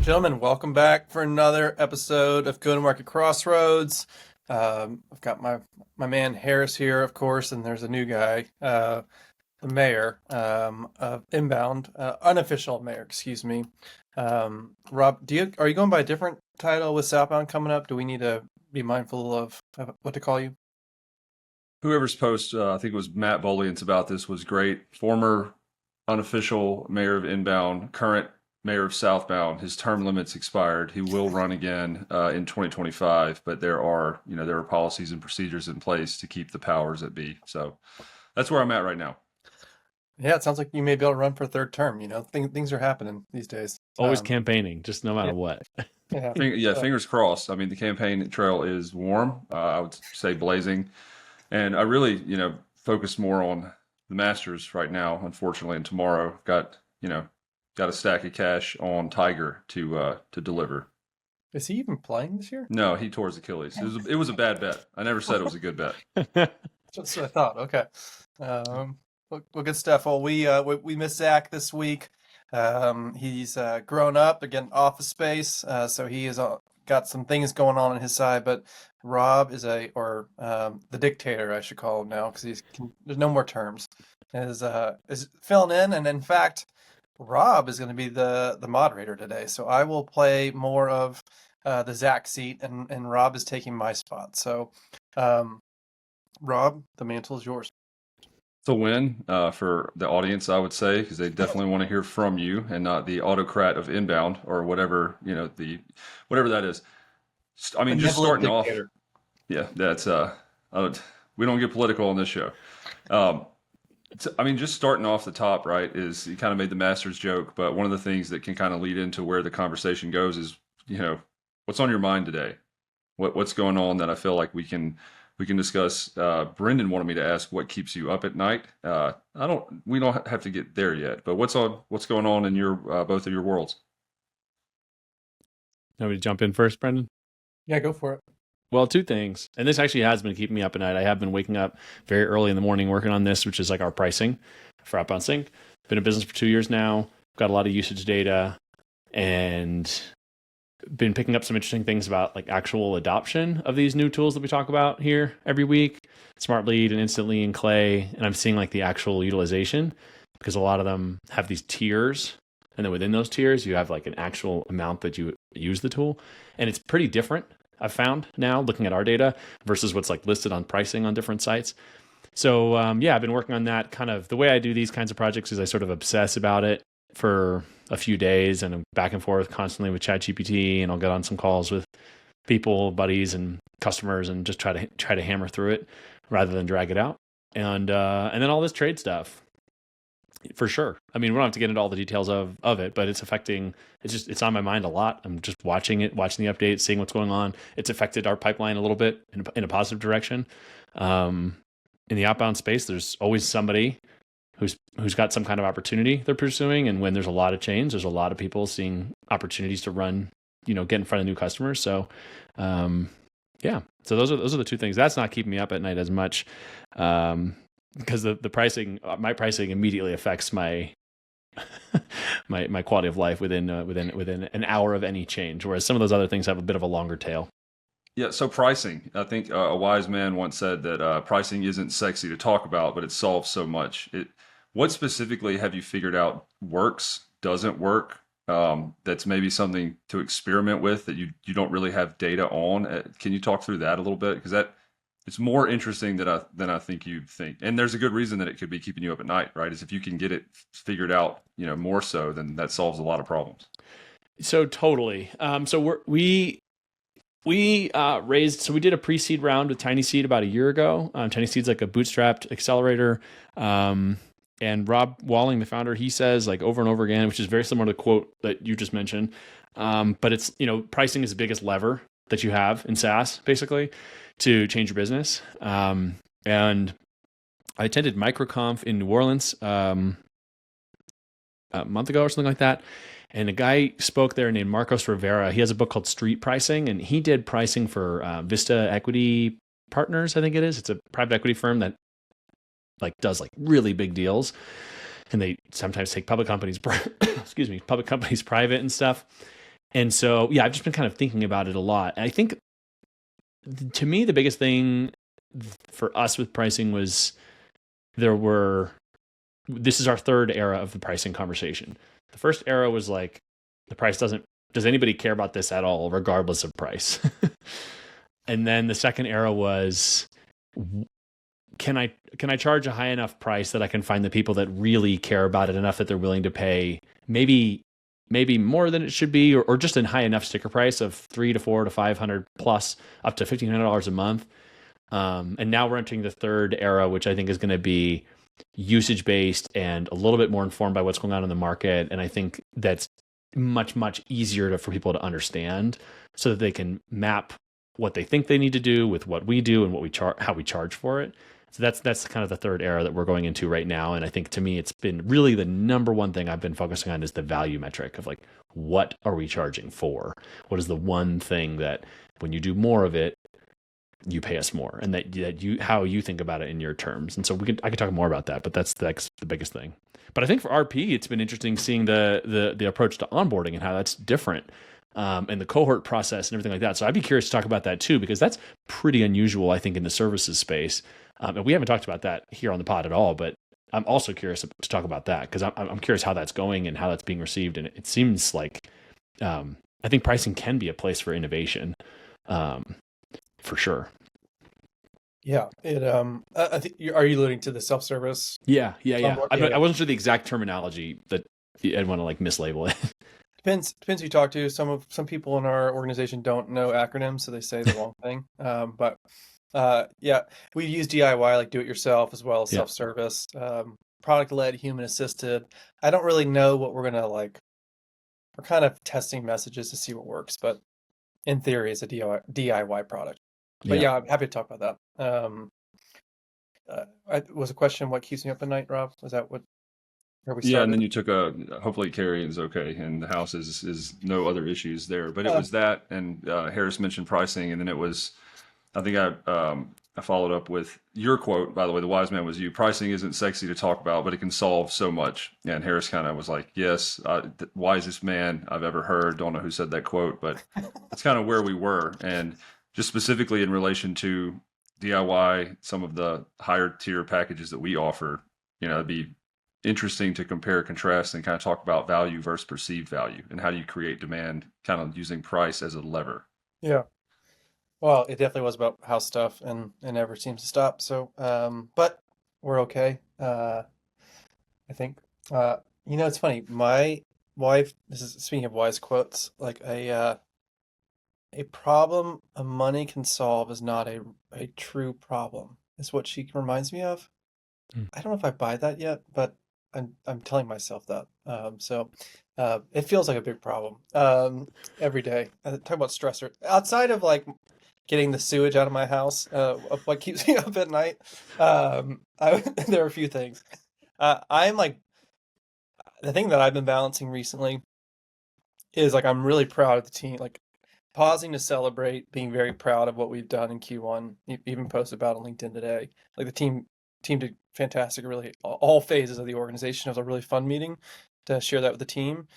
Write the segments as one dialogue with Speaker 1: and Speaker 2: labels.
Speaker 1: Gentlemen, welcome back for another episode of Go-to-Market Crossroads. I've got my man Harris here, of course, and there's a new guy, the mayor of Inbound, unofficial mayor, excuse me. Rob, are you going by a different title with Southbound coming up? Do we need to be mindful of what to call you?
Speaker 2: Whoever's post, I think it was Matt Bolian's about this, was great. Former unofficial mayor of Inbound, current mayor of Southbound. His term limits expired. He will run again in 2025, but there are policies and procedures in place to keep the powers that be. So that's where I'm at right now.
Speaker 1: Yeah, it sounds like you may be able to run for a third term. Things are happening these days.
Speaker 3: Always campaigning, just no matter what.
Speaker 1: Yeah.
Speaker 2: Fingers crossed. I mean, the campaign trail is warm. I would say blazing. And I really, focus more on the Masters right now, unfortunately. And tomorrow, got a stack of cash on Tiger to deliver.
Speaker 1: Is he even playing this year?
Speaker 2: No, he tore his Achilles. It was a bad bet. I never said it was a good bet.
Speaker 1: That's what I thought. Okay. Well, good stuff. Well, we missed Zach this week. He's grown up, again, office space. So he has got some things going on his side, but Rob is the dictator, I should call him now, because there's no more terms, is filling in. And in fact, Rob is going to be the moderator today. So I will play more of the Zach seat, and Rob is taking my spot. So, Rob, the mantle is yours.
Speaker 2: It's a win for the audience, I would say, because they definitely want to hear from you and not the autocrat of Inbound or whatever, whatever that is. I mean, just starting off. Yeah, that's we don't get political on this show. Just starting off the top, right, is you kind of made the Masters joke, but one of the things that can kind of lead into where the conversation goes is, what's on your mind today? What's going on that I feel like we can discuss. Brendan wanted me to ask what keeps you up at night. We don't have to get there yet, but what's going on in your both of your worlds?
Speaker 3: Want me to jump in first, Brendan?
Speaker 1: Yeah, go for it.
Speaker 3: Well, two things. And this actually has been keeping me up at night. I have been waking up very early in the morning working on this, which is like our pricing for Outbound Sync. Been in business for 2 years now. Got a lot of usage data and been picking up some interesting things about like actual adoption of these new tools that we talk about here every week, Smart Lead and Instantly and Clay. And I'm seeing like the actual utilization because a lot of them have these tiers. And then within those tiers, you have like an actual amount that you use the tool. And it's pretty different, I've found now looking at our data versus what's like listed on pricing on different sites. So I've been working on that. Kind of the way I do these kinds of projects is I sort of obsess about it for a few days and I'm back and forth constantly with ChatGPT, and I'll get on some calls with people, buddies and customers and just try to hammer through it rather than drag it out. And then all this trade stuff. For sure. I mean, we don't have to get into all the details of it, but it's on my mind a lot. I'm just watching the updates, seeing what's going on. It's affected our pipeline a little bit in a positive direction. In the outbound space, there's always somebody who's got some kind of opportunity they're pursuing. And when there's a lot of change, there's a lot of people seeing opportunities to run, get in front of new customers. So, so those are the two things. That's not keeping me up at night as much. Because the pricing, my pricing immediately affects my my quality of life within an hour of any change, whereas some of those other things have a bit of a longer tail.
Speaker 2: Yeah, so pricing. I think a wise man once said that pricing isn't sexy to talk about, but it solves so much. What specifically have you figured out works, doesn't work? That's maybe something to experiment with that you don't really have data on. Can you talk through that a little bit? Because it's more interesting than I think you think. And there's a good reason that it could be keeping you up at night, right? Is if you can get it figured out, more so, then that solves a lot of problems.
Speaker 3: So totally. So we raised, so we did a pre-seed round with Tiny Seed about a year ago. Tiny Seed's like a bootstrapped accelerator. And Rob Walling, the founder, he says like over and over again, which is very similar to the quote that you just mentioned. But it's, pricing is the biggest lever that you have in SaaS, basically, to change your business. And I attended MicroConf in New Orleans a month ago or something like that. And a guy spoke there named Marcos Rivera. He has a book called Street Pricing, and he did pricing for Vista Equity Partners, I think it is. It's a private equity firm that does really big deals. And they sometimes take public companies, public companies private and stuff. And so, yeah, I've just been kind of thinking about it a lot. I think to me, the biggest thing for us with pricing was this is our third era of the pricing conversation. The first era was like, does anybody care about this at all, regardless of price? And then the second era was, can I charge a high enough price that I can find the people that really care about it enough that they're willing to pay maybe more than it should be, or just a high enough sticker price of $300 to $400 to $500 plus up to $1,500 a month. And now we're entering the third era, which I think is going to be usage based and a little bit more informed by what's going on in the market. And I think that's much, much easier for people to understand, so that they can map what they think they need to do with what we do and what we how we charge for it. So that's kind of the third era that we're going into right now. And I think to me, it's been really the number one thing I've been focusing on is the value metric of like, what are we charging for? What is the one thing that when you do more of it, you pay us more, and how you think about it in your terms. And so I could talk more about that, but that's the biggest thing. But I think for RP, it's been interesting seeing the approach to onboarding and how that's different, and the cohort process and everything like that. So I'd be curious to talk about that too, because that's pretty unusual, I think, in the services space. And we haven't talked about that here on the pod at all, but I'm also curious to talk about that, because I'm curious how that's going and how that's being received. And it seems like I think pricing can be a place for innovation. For sure.
Speaker 1: Yeah, I think are you alluding to the self-service?
Speaker 3: Yeah. I wasn't sure the exact terminology that I'd want to like mislabel it.
Speaker 1: Depends who you talk to. Some people in our organization don't know acronyms, so they say the wrong thing. But yeah, we use DIY, like do it yourself, as well as self-service, product-led, human-assisted. I don't really know what we're gonna like. We're kind of testing messages to see what works, but in theory, it's a DIY product. But yeah, I'm happy to talk about that. Was a question what keeps me up at night, Rob? Was that where we started?
Speaker 2: Yeah, and then you took hopefully Carrie is okay, and the house is no other issues there. But it was that, and Harris mentioned pricing, and then it was, I think I followed up with your quote, by the way, the wise man was you, pricing isn't sexy to talk about, but it can solve so much. And Harris kind of was like, yes, the wisest man I've ever heard. Don't know who said that quote, but that's kind of where we were. And just specifically in relation to DIY, some of the higher tier packages that we offer, it'd be interesting to compare, contrast, and kind of talk about value versus perceived value, and how do you create demand kind of using price as a lever.
Speaker 1: Yeah. Well, it definitely was about house stuff, and it never seems to stop. So, but we're okay. I think, it's funny. My wife, this is speaking of wise quotes, like a problem a money can solve is not a true problem, is what she reminds me of. I don't know if I buy that yet, but I'm telling myself that. So it feels like a big problem every day. Talk about stressor outside of like getting the sewage out of my house. What keeps me up at night? There are a few things. I'm like, the thing that I've been balancing recently is like I'm really proud of the team. Like pausing to celebrate, being very proud of what we've done in Q1. Even posted about on LinkedIn today. Like the team did fantastic. Really, all phases of the organization. It was a really fun meeting to share that with the team.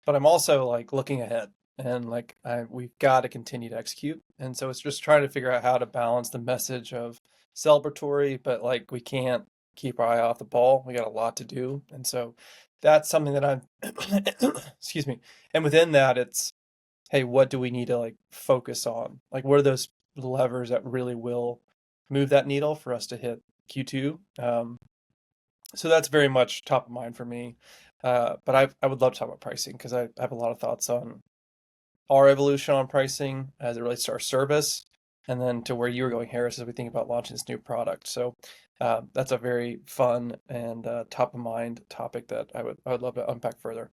Speaker 1: But I'm also like looking ahead, and like we've got to continue to execute. And so it's just trying to figure out how to balance the message of celebratory, but like we can't keep our eye off the ball. We got a lot to do, and so that's something that I'm. Excuse me. And within that, it's, hey, what do we need to like focus on? Like, what are those levers that really will move that needle for us to hit Q2? So that's very much top of mind for me. But I would love to talk about pricing, because I have a lot of thoughts on our evolution on pricing as it relates to our service, and then to where you were going, Harris, as we think about launching this new product. So that's a very fun and top of mind topic that I would love to unpack further.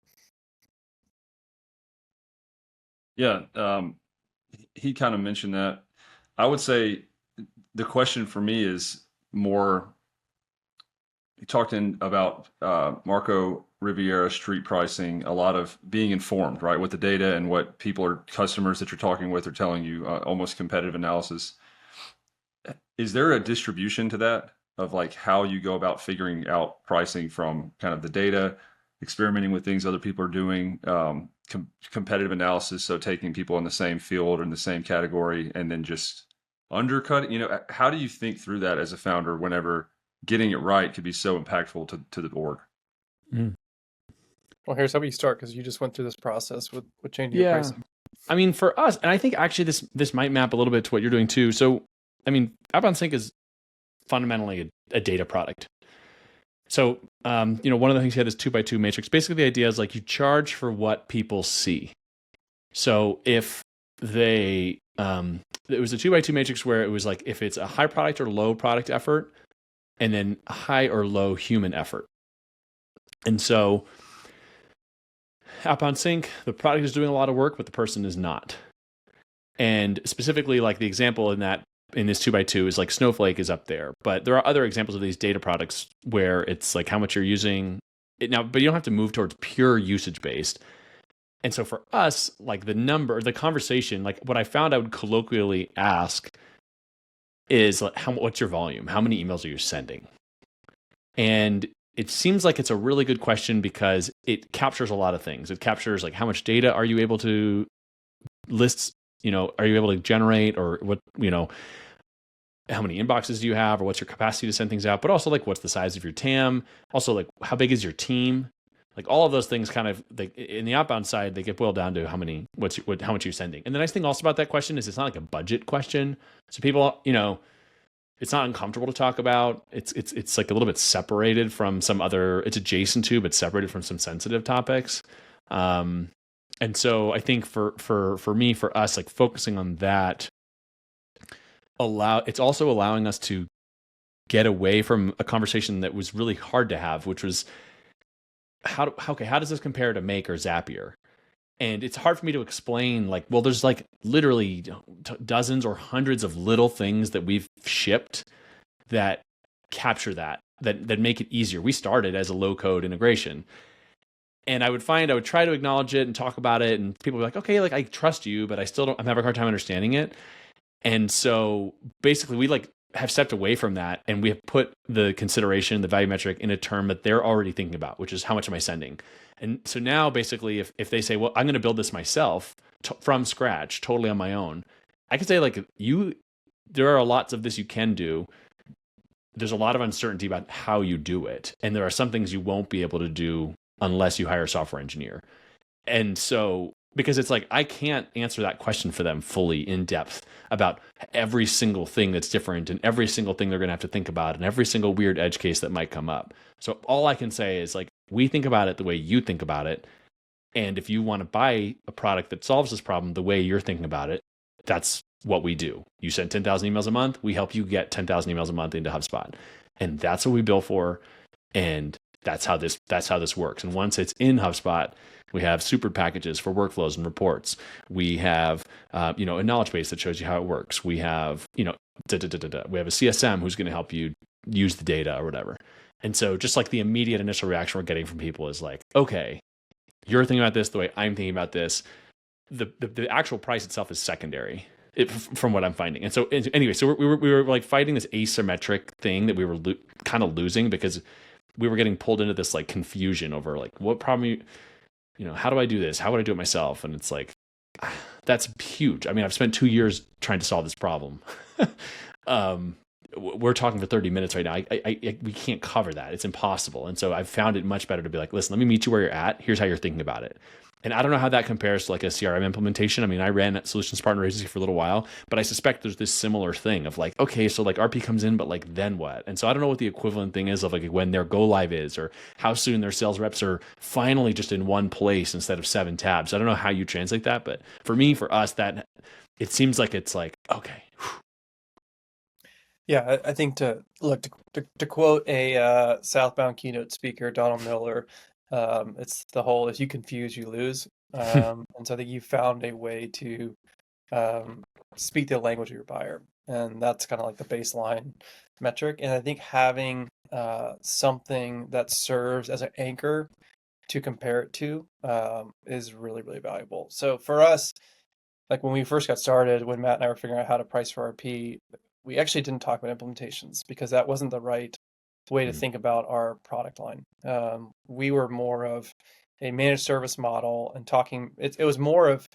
Speaker 2: Yeah, he kind of mentioned that. I would say the question for me is more, he talked about Marco Riviera street pricing, a lot of being informed, right, with the data and what customers that you're talking with are telling you, almost competitive analysis. Is there a distribution to that of like how you go about figuring out pricing from kind of the data? experimenting with things other people are doing, competitive analysis, so taking people in the same field or in the same category and then just undercutting. How do you think through that as a founder whenever getting it right could be so impactful to the org?
Speaker 3: Mm.
Speaker 1: Well, here's how we start, because you just went through this process with changing your
Speaker 3: Yeah.
Speaker 1: pricing.
Speaker 3: I mean, for us, and I think actually this might map a little bit to what you're doing too. So, I mean, Outbound Sync is fundamentally a data product. So, one of the things you had is 2x2 matrix. Basically, the idea is like you charge for what people see. So if it was a 2x2 matrix where it was like if it's a high product or low product effort, and then high or low human effort. And so Outbound Sync, the product is doing a lot of work, but the person is not. And specifically, like the example in this 2x2 is like Snowflake is up there, but there are other examples of these data products where it's like how much you're using it now, but you don't have to move towards pure usage based. And so for us, like the conversation, like what I found I would colloquially ask is like, what's your volume? How many emails are you sending? And it seems like it's a really good question because it captures a lot of things. It captures like how much data are you able to list, are you able to generate, or what, how many inboxes do you have, or what's your capacity to send things out, but also like what's the size of your TAM? Also like how big is your team? Like all of those things kind of in the outbound side, they get boiled down to how much you're sending. And the nice thing also about that question is it's not like a budget question. So people, it's not uncomfortable to talk about. It's like a little bit separated from some other, it's adjacent to, but separated from some sensitive topics. And so I think for me, for us, like focusing on that, it's also allowing us to get away from a conversation that was really hard to have, which was how does this compare to Make or Zapier? And it's hard for me to explain, like, well, there's like literally dozens or hundreds of little things that we've shipped that capture that make it easier. We started as a low code integration. And I would try to acknowledge it and talk about it. And people would be like, okay, like I trust you, but I'm having a hard time understanding it. And so basically we like have stepped away from that, and we have put the consideration, the value metric, in a term that they're already thinking about, which is how much am I sending? And so now basically if they say, well, I'm going to build this myself from scratch, totally on my own, I can say like there are lots of this you can do. There's a lot of uncertainty about how you do it. And there are some things you won't be able to do unless you hire a software engineer. And so, because it's like, I can't answer that question for them fully in depth about every single thing that's different and every single thing they're going to have to think about and every single weird edge case that might come up. So all I can say is like, we think about it the way you think about it. And if you want to buy a product that solves this problem the way you're thinking about it, that's what we do. You send 10,000 emails a month, we help you get 10,000 emails a month into HubSpot. And that's what we bill for. And that's how this works. And once it's in HubSpot, we have super packages for workflows and reports. We have, a knowledge base that shows you how it works. We have, we have a CSM who's going to help you use the data or whatever. And so just like the immediate initial reaction we're getting from people is like, okay, you're thinking about this the way I'm thinking about this. The actual price itself is secondary from what I'm finding. And so anyway, so we were like fighting this asymmetric thing that we were kind of losing because we were getting pulled into this like confusion over like what problem how do I do this? How would I do it myself? And it's like, that's huge. I mean, I've spent 2 years trying to solve this problem. We're talking for 30 minutes right now. We can't cover that. It's impossible. And so I've found it much better to be like, listen, let me meet you where you're at. Here's how you're thinking about it. And I don't know how that compares to like a CRM implementation. I mean, I ran a solutions partner agency for a little while, but I suspect there's this similar thing of like, okay, so like RP comes in, but like then what? And so I don't know what the equivalent thing is of like when their go live is, or how soon their sales reps are finally just in one place instead of 7 tabs. I don't know how you translate that, but for me, for us, that it seems like it's like, okay.
Speaker 1: Yeah, I think to quote a Southbound keynote speaker, Donald Miller, it's the whole, if you confuse, you lose. And so I think you found a way to speak the language of your buyer. And that's kind of like the baseline metric. And I think having something that serves as an anchor to compare it to is really, really valuable. So for us, like when we first got started, when Matt and I were figuring out how to price for RP, we actually didn't talk about implementations because that wasn't the right way to think about our product line. We were more of a managed service model and talking, it was more of,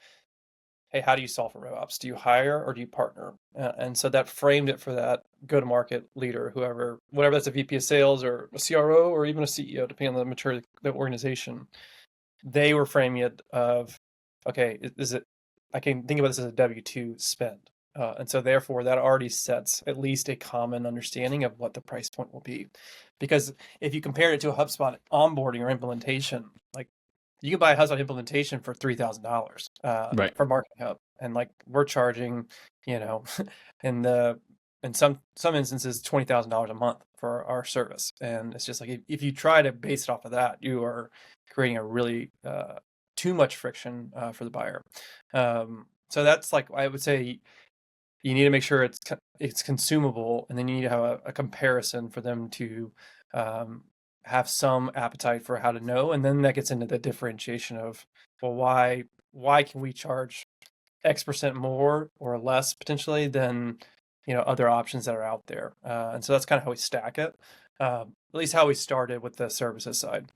Speaker 1: hey, how do you solve for RevOps? Do you hire or do you partner? And so that framed it for that go-to-market leader, whoever, whatever that's a VP of sales or a CRO or even a CEO, depending on the maturity of the organization. They were framing it of, okay, is it, I can think about this as a W-2 spend. And so therefore that already sets at least a common understanding of what the price point will be. Because if you compare it to a HubSpot onboarding or implementation, like you can buy a HubSpot implementation for $3,000
Speaker 3: Right.
Speaker 1: for Marketing Hub. And like we're charging, you know, in some instances, $20,000 a month for our service. And it's just like, if you try to base it off of that, you are creating a really too much friction for the buyer. So that's like, I would say you need to make sure it's consumable, and then you need to have a comparison for them to have some appetite for how to know. And then that gets into the differentiation of, well, why can we charge X% more or less potentially than, you know, other options that are out there. And so that's kind of how we stack it. At least how we started with the services side.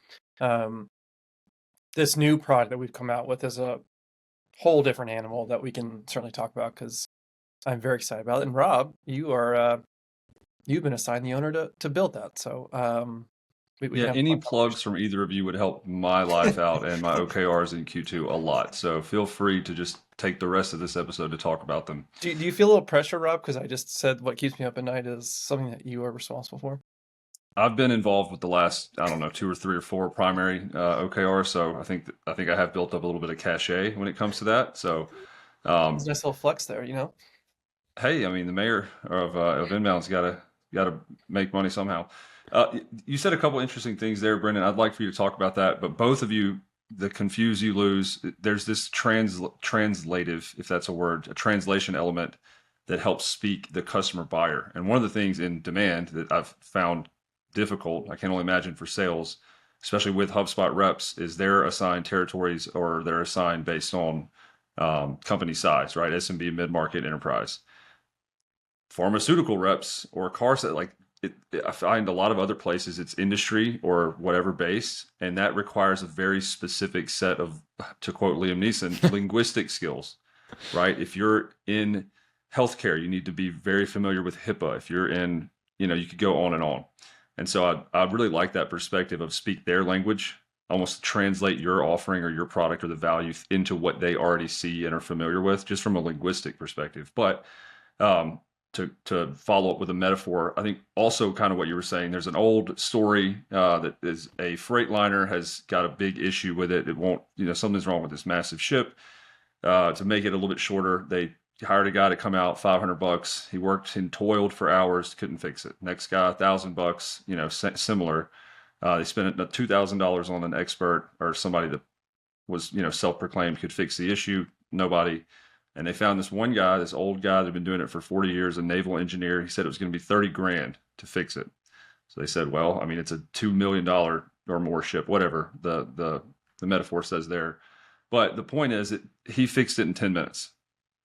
Speaker 1: This new product that we've come out with is a whole different animal that we can certainly talk about, because I'm very excited about it. And Rob, you've been assigned the owner to build that. So we can
Speaker 2: Yeah,
Speaker 1: have a
Speaker 2: any
Speaker 1: fun
Speaker 2: plugs from either of you would help my life out and my OKRs in Q2 a lot. So feel free to just take the rest of this episode to talk about them.
Speaker 1: do you feel a little pressure, Rob? Because I just said what keeps me up at night is something that you are responsible for.
Speaker 2: I've been involved with the last, I don't know, 2 or 3 or 4 primary OKRs. So I think I have built up a little bit of cachet when it comes to that. So
Speaker 1: There's a nice little flex there, you know?
Speaker 2: hey, I mean, the mayor of Inbound's got to make money somehow. You said a couple interesting things there, Brendan. I'd like for you to talk about that, but both of you, the confuse you lose. There's this translative, if that's a word, a translation element that helps speak the customer buyer. And one of the things in demand that I've found difficult, I can only imagine for sales, especially with HubSpot reps, is they're assigned territories or they're assigned based on company size, right? SMB, mid-market, enterprise. Pharmaceutical reps or car set, like I find a lot of other places it's industry or whatever based, and that requires a very specific set of, to quote Liam Neeson, linguistic skills, right? If you're in healthcare, you need to be very familiar with HIPAA. If you're in, you know, you could go on and on. And so I really like that perspective of speak their language, almost translate your offering or your product or the value into what they already see and are familiar with, just from a linguistic perspective. But to follow up with a metaphor, I think also kind of what you were saying, there's an old story that is a Freightliner has got a big issue with it. It won't, you know, something's wrong with this massive ship. To make it a little bit shorter, they hired a guy to come out, $500. He worked and toiled for hours, couldn't fix it. Next guy, $1,000, you know, similar. They spent $2,000 on an expert or somebody that was, you know, self-proclaimed could fix the issue. Nobody. And they found this one guy, this old guy that had been doing it for 40 years, a naval engineer. He said it was going to be $30,000 to fix it. So they said, well, I mean, it's a $2 million or more ship, whatever the metaphor says there. But the point is that he fixed it in 10 minutes.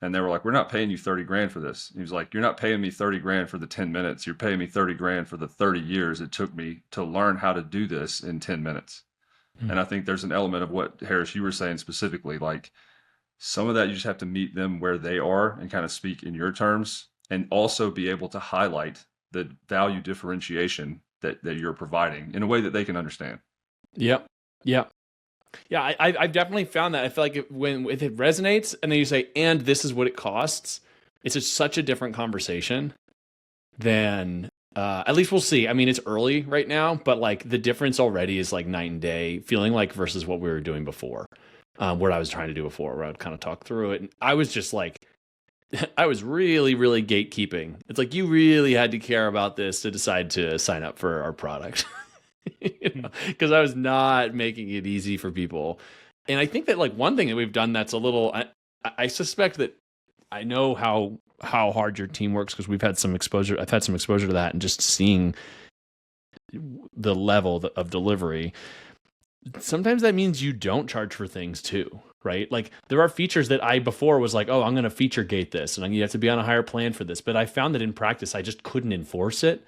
Speaker 2: And they were like, we're not paying you $30,000 for this. He was like, you're not paying me $30,000 for the 10 minutes. You're paying me $30,000 for the 30 years it took me to learn how to do this in 10 minutes. Mm-hmm. And I think there's an element of what, Harris, you were saying specifically, like, some of that you just have to meet them where they are and kind of speak in your terms, and also be able to highlight the value differentiation that you're providing in a way that they can understand.
Speaker 3: Yep. Yeah. Yeah. I've definitely found that. I feel like if it resonates and then you say, and this is what it costs, it's just such a different conversation than, at least we'll see. I mean, it's early right now, but like the difference already is like night and day, feeling like versus what we were doing before. What I was trying to do before, where I would kind of talk through it. And I was just like, I was really, really gatekeeping. It's like, you really had to care about this to decide to sign up for our product. Because I was not making it easy for people. And I think that like one thing that we've done that's a little, I suspect that I know how hard your team works because we've had some exposure. I've had some exposure to that and just seeing the level of delivery. Sometimes that means you don't charge for things too, right? Like there are features that I before was like, oh, I'm going to feature gate this and you have to be on a higher plan for this. But I found that in practice, I just couldn't enforce it.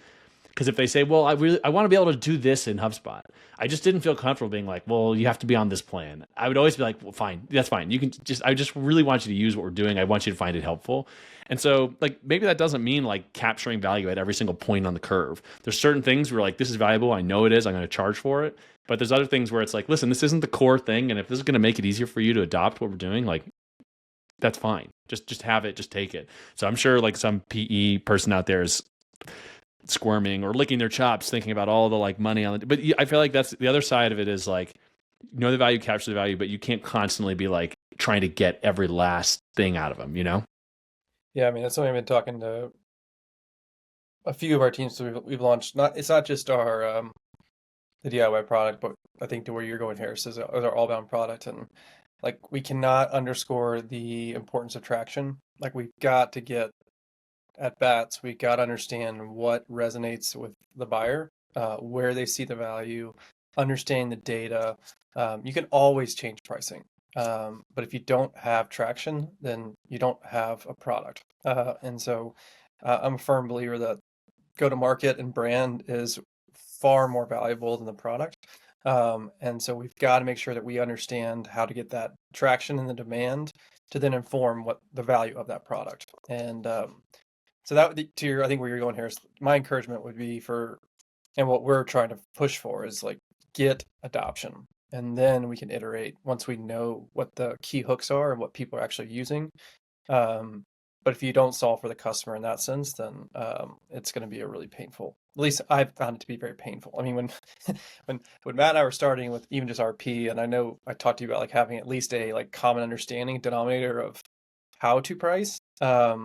Speaker 3: Because if they say, well, I want to be able to do this in HubSpot, I just didn't feel comfortable being like, well, you have to be on this plan. I would always be like, well, fine, that's fine. You can just, I just really want you to use what we're doing. I want you to find it helpful. And so like, maybe that doesn't mean like capturing value at every single point on the curve. There's certain things where like, this is valuable. I know it is. I'm going to charge for it. But there's other things where it's like, listen, this isn't the core thing. And if this is going to make it easier for you to adopt what we're doing, like, that's fine. Just have it, just take it. So I'm sure like some PE person out there is squirming or licking their chops thinking about all the like money on it. But I feel like that's the other side of it is like, know the value, capture the value, but you can't constantly be like trying to get every last thing out of them, you know?
Speaker 1: Yeah, I mean, that's something I've been talking to a few of our teams. So we've launched, it's not just our the DIY product, but I think to where you're going, Harris, is our all-bound product. And like, we cannot underscore the importance of traction. Like, we've got to get at bats. We got to understand what resonates with the buyer, where they see the value, understand the data. You can always change pricing. But if you don't have traction, then you don't have a product. And so I'm a firm believer that go to market and brand is far more valuable than the product. And so we've got to make sure that we understand how to get that traction and the demand to then inform what the value of that product. And so that to your, I think where you're going here is my encouragement would be for, and what we're trying to push for is like get adoption. And then we can iterate once we know what the key hooks are and what people are actually using. But if you don't solve for the customer in that sense, then it's going to be a really painful. At least I've found it to be very painful. I mean, when Matt and I were starting with even just RP, and I know I talked to you about like having at least a like common understanding denominator of how to price. I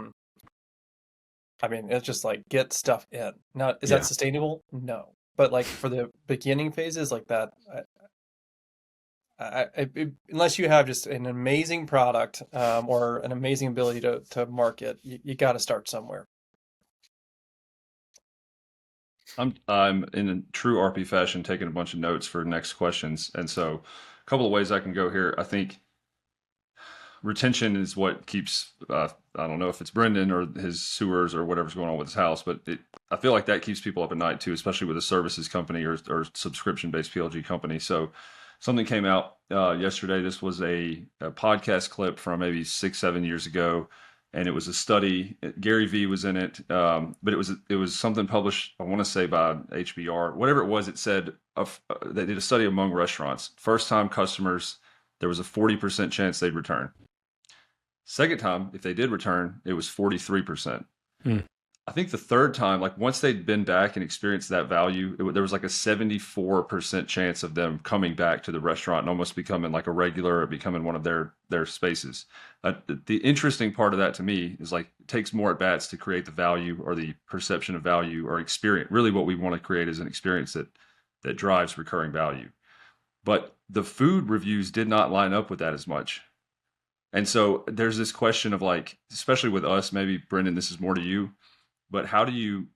Speaker 1: mean, it's just like get stuff in. Now, is that sustainable? No. But like for the beginning phases like that, unless you have just an amazing product or an amazing ability to market, you got to start somewhere.
Speaker 2: I'm in a true RP fashion taking a bunch of notes for next questions, and so a couple of ways I can go here. I think retention is what keeps. I don't know if it's Brendan or his sewers or whatever's going on with his house, but I feel like that keeps people up at night too, especially with a services company or subscription-based PLG company. So something came out yesterday. This was a podcast clip from maybe 6-7 years ago, and it was a study. Gary V was in it, but it was something published, I want to say by HBR, whatever it was. It said they did a study among restaurants. First time customers, there was a 40% chance they'd return. Second time, if they did return, it was 43%. I think the third time, like once they'd been back and experienced that value, there was like a 74% chance of them coming back to the restaurant and almost becoming like a regular or becoming one of their spaces. The interesting part of that to me is like it takes more at bats to create the value or the perception of value or experience. Really what we want to create is an experience that drives recurring value. But the food reviews did not line up with that as much. And so there's this question of like, especially with us, maybe Brendan, this is more to you, but how do you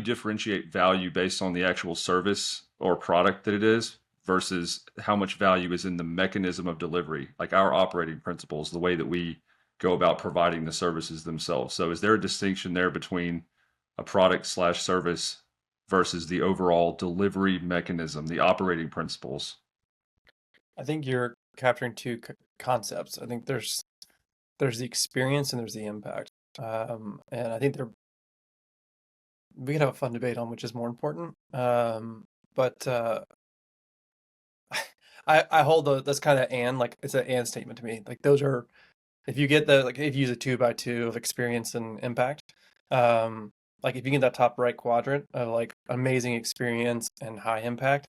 Speaker 2: differentiate value based on the actual service or product that it is versus how much value is in the mechanism of delivery, like our operating principles, the way that we go about providing the services themselves. So is there a distinction there between a product/service versus the overall delivery mechanism, the operating principles?
Speaker 1: I think you're capturing two concepts. I think there's the experience and there's the impact. And I think we can have a fun debate on which is more important. But I hold that's kind of like it's an and statement to me. Like those are, if you get if you use a 2x2 of experience and impact, like if you get that top right quadrant of like amazing experience and high impact,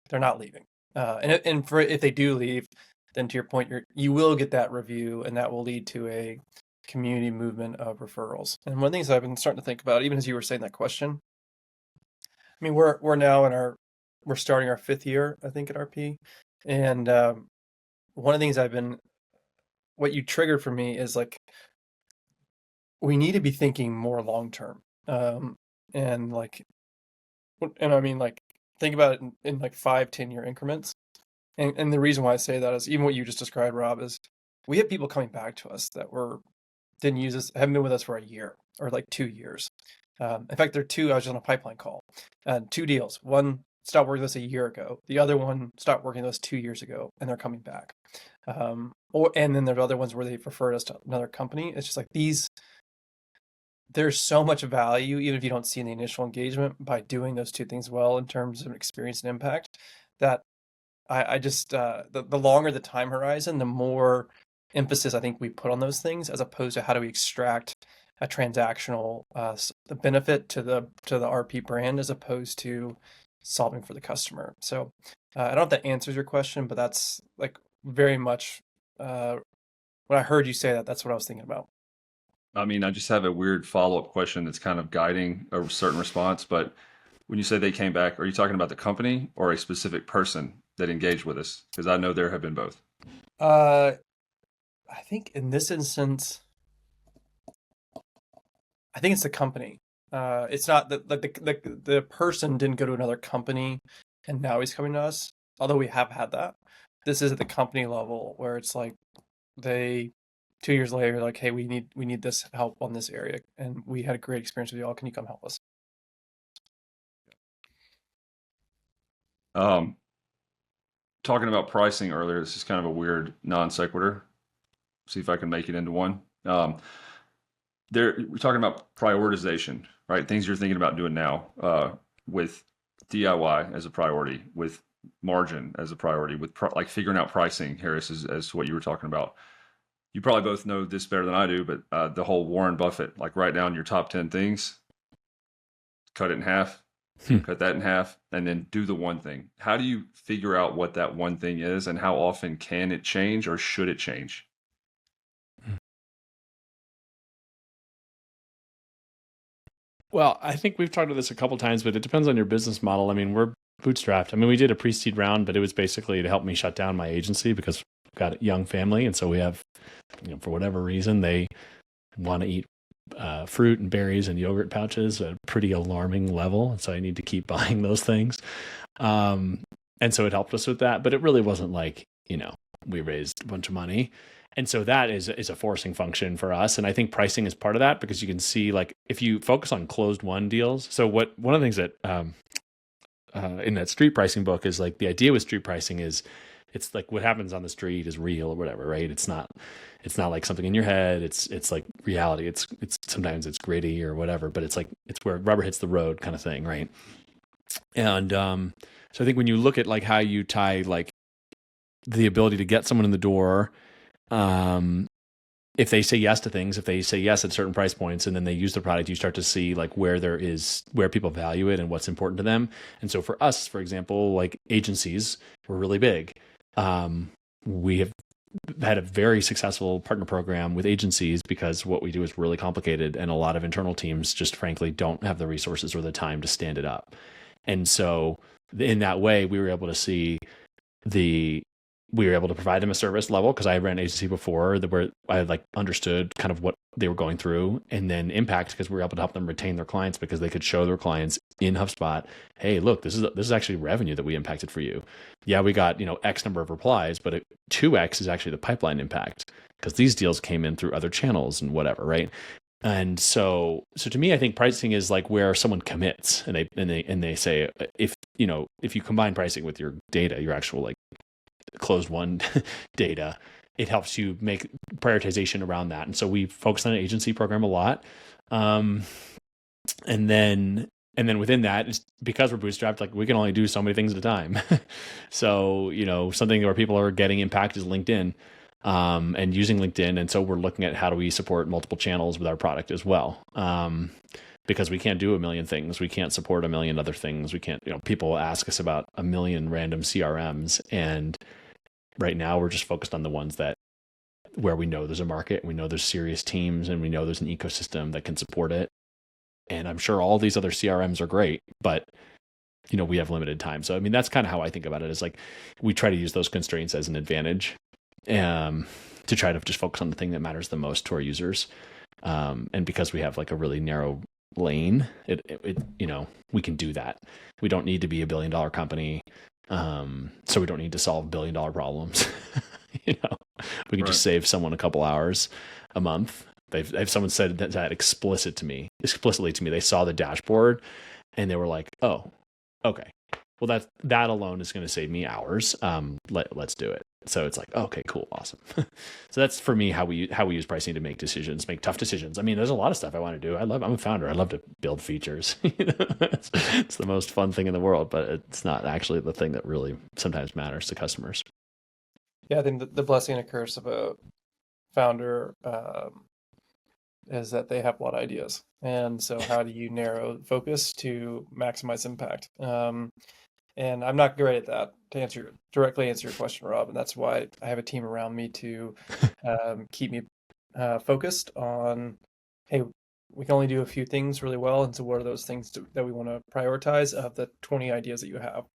Speaker 1: they're not leaving. And for if they do leave, then to your point, you will get that review, and that will lead to a community movement of referrals. And one of the things I've been starting to think about, even as you were saying that question, I mean, we're now we're starting our 5th year, I think, at RP, and one of the things what you triggered for me is like we need to be thinking more long term, and I mean like think about it in like 5-10 year increments. And the reason why I say that is even what you just described, Rob, is we have people coming back to us that didn't use us, haven't been with us for a year or like 2 years. In fact, there are two. I was just on a pipeline call, two deals. One stopped working with us a year ago. The other one stopped working with us 2 years ago, and they're coming back. And then there's other ones where they've referred us to another company. It's just like these. There's so much value, even if you don't see in the initial engagement, by doing those two things well in terms of experience and impact. That I just the longer the time horizon, the more emphasis I think we put on those things, as opposed to how do we extract a transactional the benefit to the RP brand, as opposed to solving for the customer. So I don't know if that answers your question, but that's like very much when I heard you say that, that's what I was thinking about.
Speaker 2: I mean, I just have a weird follow-up question that's kind of guiding a certain response. But when you say they came back, are you talking about the company or a specific person that engaged with us? Because I know there have been both.
Speaker 1: I think in this instance, I think it's the company. It's not the person didn't go to another company and now he's coming to us. Although we have had that. This is at the company level where it's like they 2 years later, like, hey, we need this help on this area, and we had a great experience with y'all. Can you come help us?
Speaker 2: Talking about pricing earlier, this is kind of a weird non sequitur. See if I can make it into one. We're talking about prioritization, right? Things you're thinking about doing now, with DIY as a priority, with margin as a priority, with like figuring out pricing, Harris, as what you were talking about. You probably both know this better than I do, but the whole Warren Buffett, like write down your top 10 things, cut it in half, cut that in half, and then do the one thing. How do you figure out what that one thing is, and how often can it change, or should it change?
Speaker 3: Well, I think we've talked about this a couple times, but it depends on your business model. I mean, we're bootstrapped. I mean, we did a pre-seed round, but it was basically to help me shut down my agency because we've got a young family. And so we have, for whatever reason, they want to eat fruit and berries and yogurt pouches at a pretty alarming level. And so I need to keep buying those things. And so it helped us with that, but it really wasn't like, we raised a bunch of money. And so that is a forcing function for us. And I think pricing is part of that, because you can see, like, if you focus on closed won deals. So one of the things that in that street pricing book is, like, the idea with street pricing is it's like what happens on the street is real or whatever, right? It's not like something in your head. It's like reality. It's sometimes it's gritty or whatever, but it's where rubber hits the road kind of thing, right? And so I think when you look at like how you tie like the ability to get someone in the door, if they say yes to things, if they say yes at certain price points and then they use the product, you start to see like where people value it and what's important to them. And so for us, for example, like agencies were really big. We have had a very successful partner program with agencies because what we do is really complicated, and a lot of internal teams just frankly don't have the resources or the time to stand it up. And so in that way, we were able to provide them a service level, because I ran an agency before where I like understood kind of what they were going through, and then impact, because we were able to help them retain their clients because they could show their clients in HubSpot, hey, look, this is actually revenue that we impacted for you. Yeah, we got, X number of replies, but 2X is actually the pipeline impact, because these deals came in through other channels and whatever, right? And so to me, I think pricing is like where someone commits and they say, if you combine pricing with your data, your actual like closed won data, it helps you make prioritization around that. And so we focus on an agency program a lot. And then within that, it's because we're bootstrapped, like we can only do so many things at a time. So, something where people are getting impact is LinkedIn, and using LinkedIn. And so we're looking at how do we support multiple channels with our product as well. Because we can't do a million things. We can't support a million other things. We can't, people ask us about a million random CRMs. And right now we're just focused on the ones where we know there's a market, we know there's serious teams, and we know there's an ecosystem that can support it. And I'm sure all these other CRMs are great, but we have limited time. So, I mean, that's kind of how I think about it, is like, we try to use those constraints as an advantage, to try to just focus on the thing that matters the most to our users. And because we have like a really narrow lane, we can do that. We don't need to be $1 billion company. So we don't need to solve $1 billion problems. We can just save someone a couple hours a month. They've someone said that explicitly to me. They saw the dashboard and they were like, oh, okay. Well, that alone is going to save me hours. Let's do it. So it's like, okay, cool, awesome. So that's for me how we use pricing to make tough decisions. I mean, there's a lot of stuff I want to do. I'm a founder. I love to build features. It's the most fun thing in the world, but it's not actually the thing that really sometimes matters to customers.
Speaker 1: Yeah, I think the blessing and a curse of a founder is that they have a lot of ideas, and so how do you narrow focus to maximize impact? And I'm not great at that, to directly answer your question, Rob, and that's why I have a team around me to keep me focused on, hey, we can only do a few things really well, and so what are those things that we want to prioritize of the 20 ideas that you have?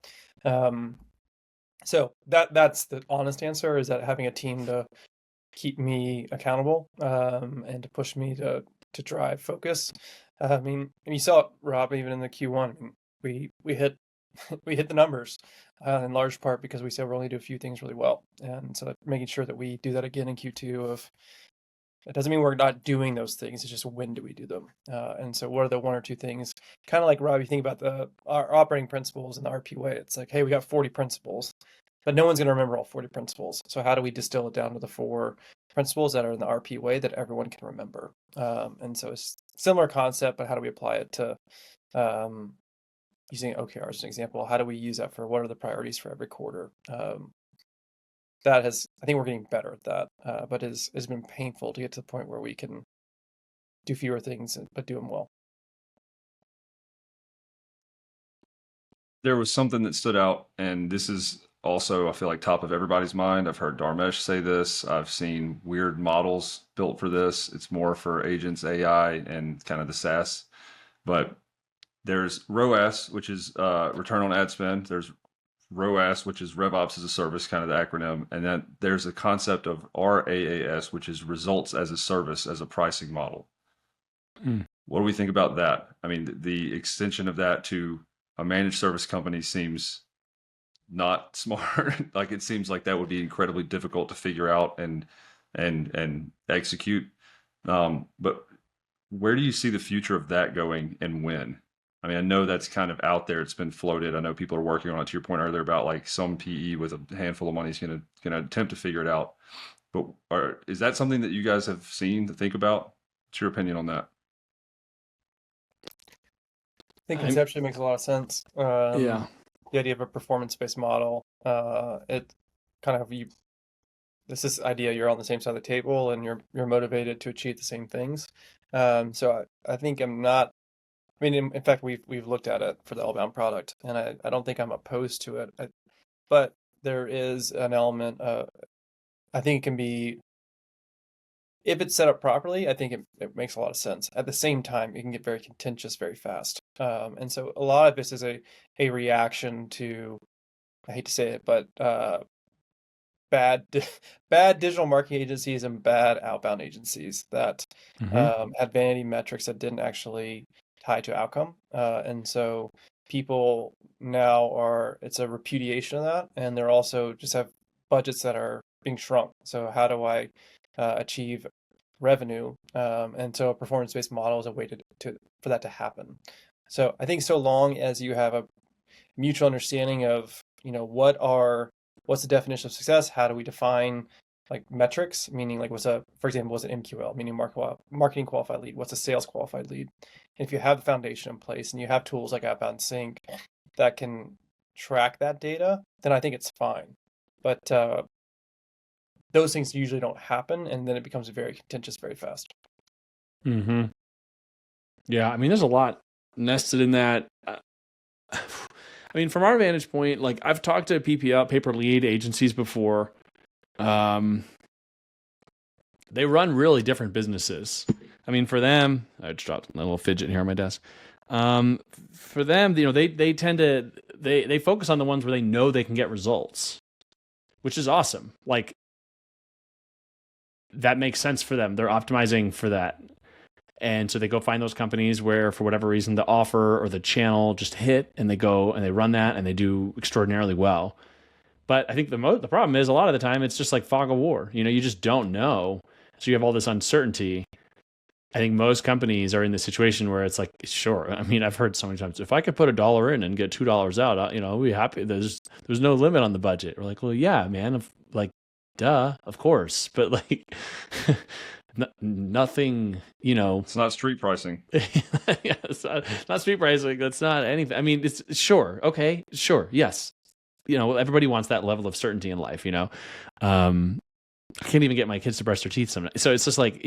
Speaker 1: So that's the honest answer, is that having a team to keep me accountable and to push me to drive focus. I mean, and you saw it, Rob, even in the Q1, I mean, we hit we hit the numbers in large part because we said we're only do a few things really well, and so making sure that we do that again in Q2. Of it doesn't mean we're not doing those things. It's just when do we do them? And so what are the one or two things? Kind of like, Rob, you think about our operating principles in the RP way. It's like, hey, we got 40 principles, but no one's going to remember all 40 principles. So how do we distill it down to the 4 principles that are in the RP way that everyone can remember? And so it's a similar concept, but how do we apply it to using OKR as an example? How do we use that for what are the priorities for every quarter? I think we're getting better at that, but it's been painful to get to the point where we can do fewer things, but do them well.
Speaker 2: There was something that stood out, and this is also, I feel like, top of everybody's mind. I've heard Dharmesh say this. I've seen weird models built for this. It's more for agents, AI, and kind of the SaaS. But there's ROAS, which is return on ad spend. There's ROAS, which is RevOps as a service, kind of the acronym. And then there's a concept of RAAS, which is results as a service, as a pricing model. What do we think about that? I mean, the extension of that to a managed service company seems not smart. Like, it seems like that would be incredibly difficult to figure out and execute. But where do you see the future of that going, and when? I mean, I know that's kind of out there. It's been floated. I know people are working on it, to your point earlier about like some PE with a handful of money is going to attempt to figure it out. But is that something that you guys have seen to think about? What's your opinion on that?
Speaker 1: I think conceptually makes a lot of sense.
Speaker 3: Yeah.
Speaker 1: The idea of a performance-based model, it kind of this idea you're on the same side of the table and you're motivated to achieve the same things. So I think I'm not. I mean, in fact, we've looked at it for the Outbound product, and I don't think I'm opposed to it. But there is an element. I think it can be, if it's set up properly, I think it makes a lot of sense. At the same time, it can get very contentious very fast. And so a lot of this is a reaction to, I hate to say it, but bad digital marketing agencies and bad outbound agencies that had vanity metrics that didn't actually tie to outcome. And so people now it's a repudiation of that, and they're also just have budgets that are being shrunk. So how do I achieve revenue? And so a performance-based model is a way for that to happen. So I think so long as you have a mutual understanding of, what's the definition of success? How do we define like metrics? Meaning like for example, what's an MQL, meaning marketing qualified lead? What's a sales qualified lead? And if you have the foundation in place and you have tools like Outbound Sync that can track that data, then I think it's fine. But those things usually don't happen, and then it becomes very contentious very fast.
Speaker 3: Yeah, I mean, there's a lot nested in that. I mean, from our vantage point, like I've talked to PPL, pay per lead agencies before. They run really different businesses. I mean, for them, I just dropped a little fidget here on my desk. For them, they tend to they focus on the ones where they know they can get results, which is awesome. Like that makes sense for them. They're optimizing for that. And so they go find those companies where, for whatever reason, the offer or the channel just hit, and they go and they run that and they do extraordinarily well. But I think the problem is a lot of the time it's just like fog of war. You just don't know. So you have all this uncertainty. I think most companies are in the situation where it's like, sure. I mean, I've heard so many times, if I could put $1 in and get $2 out, I'll be happy. There's no limit on the budget. We're like, well, yeah, man. Like, duh, of course. But like, nothing.
Speaker 2: It's not street pricing.
Speaker 3: Yeah, it's not street pricing. That's not anything. I mean, it's sure, okay, sure, yes. Everybody wants that level of certainty in life. I can't even get my kids to brush their teeth sometimes. So it's just like,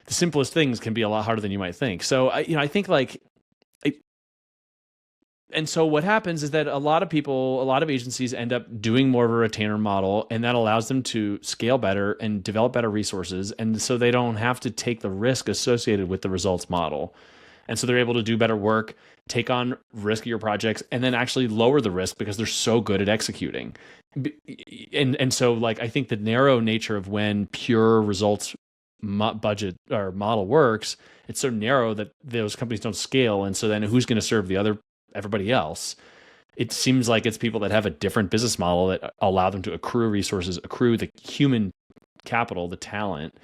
Speaker 3: the simplest things can be a lot harder than you might think. So I think and so what happens is that a lot of agencies end up doing more of a retainer model, and that allows them to scale better and develop better resources. And so they don't have to take the risk associated with the results model. And so they're able to do better work, take on riskier projects, and then actually lower the risk because they're so good at executing. And so I think the narrow nature of when pure results budget or model works, it's so narrow that those companies don't scale. And so then who's going to serve everybody else? It seems like it's people that have a different business model that allow them to accrue resources, accrue the human capital, the talent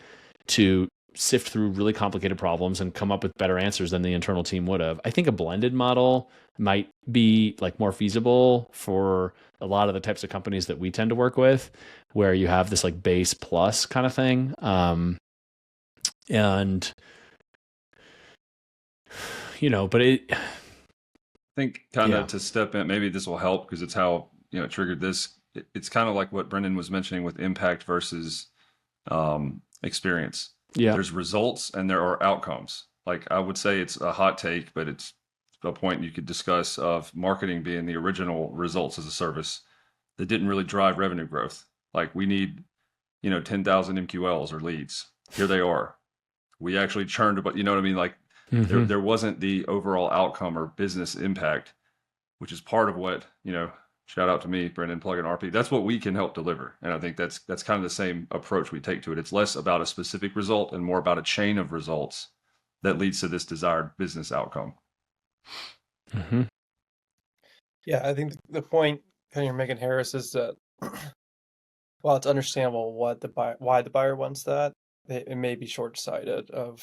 Speaker 3: to sift through really complicated problems and come up with better answers than the internal team would have. I think a blended model might be more feasible for a lot of the types of companies that we tend to work with, where you have this base plus kind of thing. And but I
Speaker 2: think to step in, maybe this will help because it's how, it triggered this. It's kind of like what Brendan was mentioning with impact versus experience.
Speaker 3: Yeah.
Speaker 2: There's results and there are outcomes. I would say it's a hot take, but it's a point you could discuss of marketing being the original results as a service that didn't really drive revenue growth. We need, 10,000 MQLs or leads. Here they are. We actually churned, but you know what I mean?
Speaker 3: Mm-hmm.
Speaker 2: There wasn't the overall outcome or business impact, which is part of what, shout out to me, Brendan, plug in RP. That's what we can help deliver. And I think that's kind of the same approach we take to it. It's less about a specific result and more about a chain of results that leads to this desired business outcome.
Speaker 3: Mm-hmm.
Speaker 1: Yeah, I think the point you're making, Harris, is that while it's understandable why the buyer wants that, it may be short-sighted of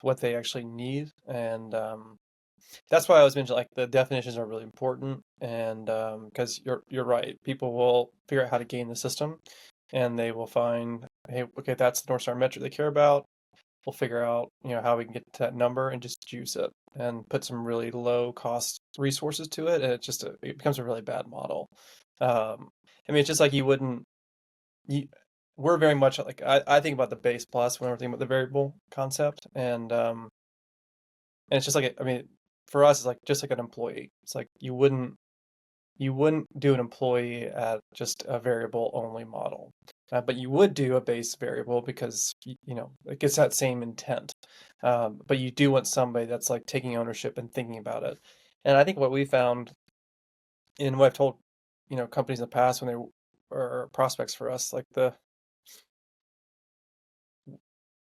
Speaker 1: what they actually need. And that's why I was mentioning the definitions are really important. And because you're right, people will figure out how to gain the system, and they will find, hey, okay, that's the North Star metric they care about. We'll figure out how we can get to that number and just juice it and put some really low cost resources to it, and it becomes a really bad model. I mean, it's just we're very much I think about the base plus when we're thinking about the variable concept, and it's just for us it's just like an employee. It's you wouldn't do an employee at just a variable only model, but you would do a base variable because it gets that same intent. But you do want somebody that's taking ownership and thinking about it. And I think what we found, and what I've told companies in the past when they are prospects for us,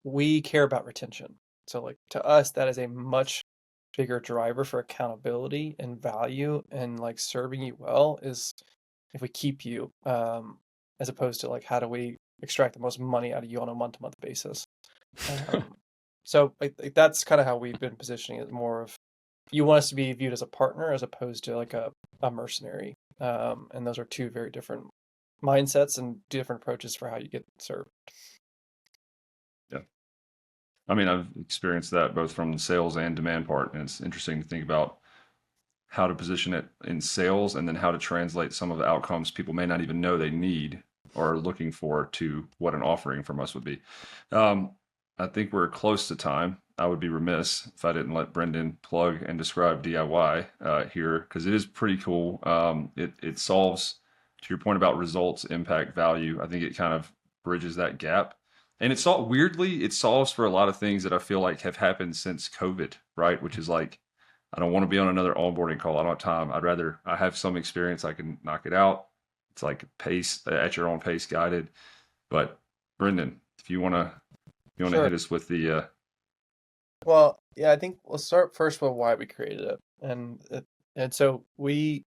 Speaker 1: we care about retention. So to us, that is a much bigger driver for accountability and value, and serving you well is if we keep you, as opposed to how do we extract the most money out of you on a month-to-month basis. So that's kind of how we've been positioning it, more of you want us to be viewed as a partner as opposed to a mercenary. And those are two very different mindsets and different approaches for how you get served.
Speaker 2: Yeah. I mean, I've experienced that both from the sales and demand part. And it's interesting to think about how to position it in sales and then how to translate some of the outcomes people may not even know they need or are looking for to what an offering from us would be. I think we're close to time. I would be remiss if I didn't let Brendan plug and describe DIY here, because it is pretty cool. It solves, to your point about results, impact, value. I think it kind of bridges that gap. And weirdly, it solves for a lot of things that I feel like have happened since COVID, right? Which is I don't want to be on another onboarding call. I don't have time. I have some experience. I can knock it out. It's pace, at your own pace, guided. But Brendan, if you want to
Speaker 1: Sure.
Speaker 2: hit us with the
Speaker 1: Well, yeah, I think we'll start first with why we created it. And so when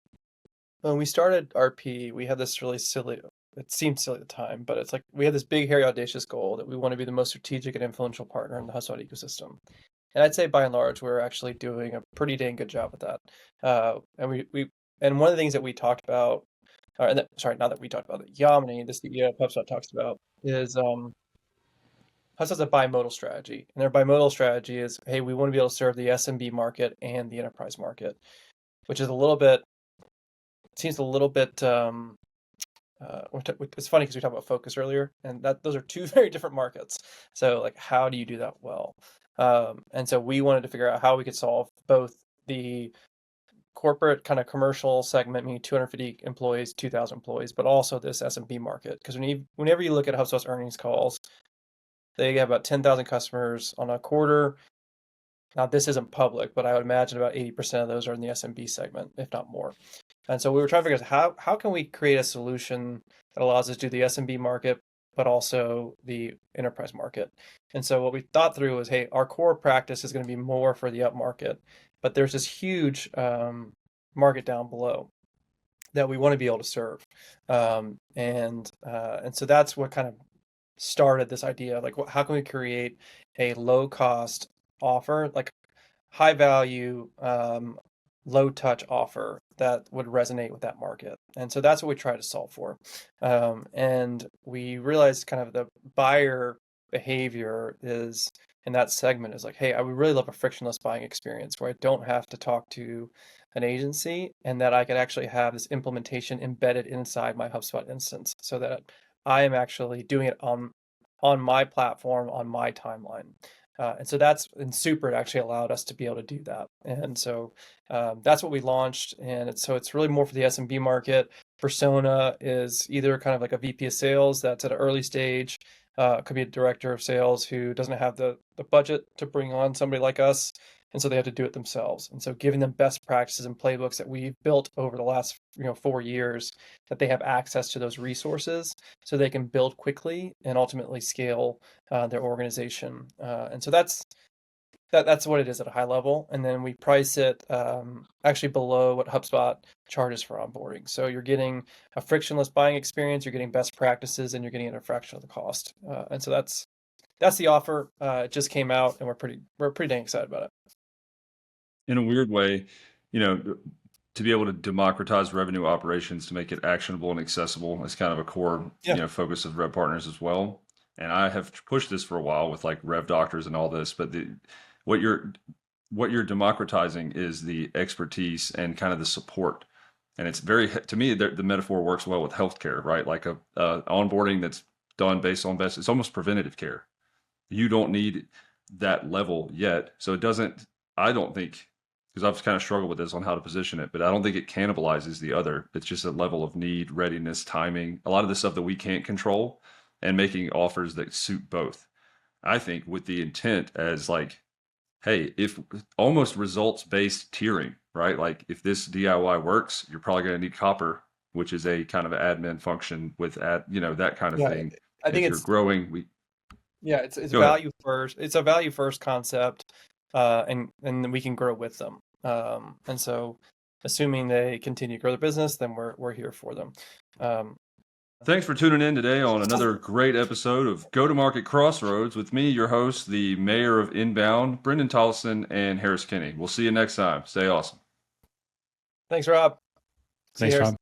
Speaker 1: we started RP, we had this really silly it seemed silly at the time, but it's like we had this big, hairy, audacious goal that we want to be the most strategic and influential partner in the HubSpot ecosystem. And I'd say by and large, we're actually doing a pretty dang good job with that. And one of the things that we talked about, not that we talked about, that Yamini, the CEO of HubSpot, talks about is HubSpot's a bimodal strategy. And their bimodal strategy is, hey, we want to be able to serve the SMB market and the enterprise market, which is seems a little bit, it's funny because we talked about focus earlier, and those are two very different markets. So like, how do you do that well? And so we wanted to figure out how we could solve both the corporate kind of commercial segment, meaning 250 employees, 2,000 employees, but also this SMB market. Because whenever you look at HubSpot's earnings calls, they have about 10,000 customers on a quarter. Now, this isn't public, but I would imagine about 80% of those are in the SMB segment, if not more. And so we were trying to figure out how can we create a solution that allows us to do the SMB market, but also the enterprise market. And so what we thought through was, hey, our core practice is going to be more for the upmarket, but there's this huge market down below that we want to be able to serve. And so that's what kind of started this idea of like, how can we create a low cost offer, like high value, low touch offer that would resonate with that market. And so that's what we try to solve for. And we realized kind of the buyer behavior is in that segment is like, hey, I would really love a frictionless buying experience where I don't have to talk to an agency and that I could actually have this implementation embedded inside my HubSpot instance so that I am actually doing it on my platform, on my timeline. And so in Super, it actually allowed us to be able to do that. And so that's what we launched. And it's really more for the SMB market. Persona is either kind of like a VP of sales that's at an early stage, could be a director of sales who doesn't have the budget to bring on somebody like us. And so they have to do it themselves. And so giving them best practices and playbooks that we've built over the last 4 years, that they have access to those resources so they can build quickly and ultimately scale their organization. And so that's what it is at a high level. And then we price it actually below what HubSpot charges for onboarding. So you're getting a frictionless buying experience, you're getting best practices, and you're getting it at a fraction of the cost. And so that's the offer. It just came out, and we're pretty dang excited about it.
Speaker 2: In a weird way, to be able to democratize revenue operations to make it actionable and accessible is kind of a core focus of RevPartners as well. And I have pushed this for a while with like Rev Doctors and all this, but what you're democratizing is the expertise and kind of the support. And it's to me, the metaphor works well with healthcare, right? Like a onboarding that's done based on it's almost preventative care. You don't need that level yet. So I don't think, because I've kind of struggled with this on how to position it, but I don't think it cannibalizes the other. It's just a level of need, readiness, timing, a lot of the stuff that we can't control, and making offers that suit both. I think with the intent as like, hey, if almost results-based tiering, right? Like if this DIY works, you're probably going to need Copper, which is a kind of admin function with that kind of thing.
Speaker 1: I think
Speaker 2: if you're growing,
Speaker 1: it's value first. It's a value first concept, and then we can grow with them. And so, assuming they continue to grow their business, then we're here for them.
Speaker 2: Thanks for tuning in today on another great episode of Go-to-Market Crossroads with me, your host, the mayor of Inbound, Brendan Tollison and Harris Kinney. We'll see you next time. Stay awesome.
Speaker 1: Thanks, Rob.
Speaker 3: Thanks, Rob.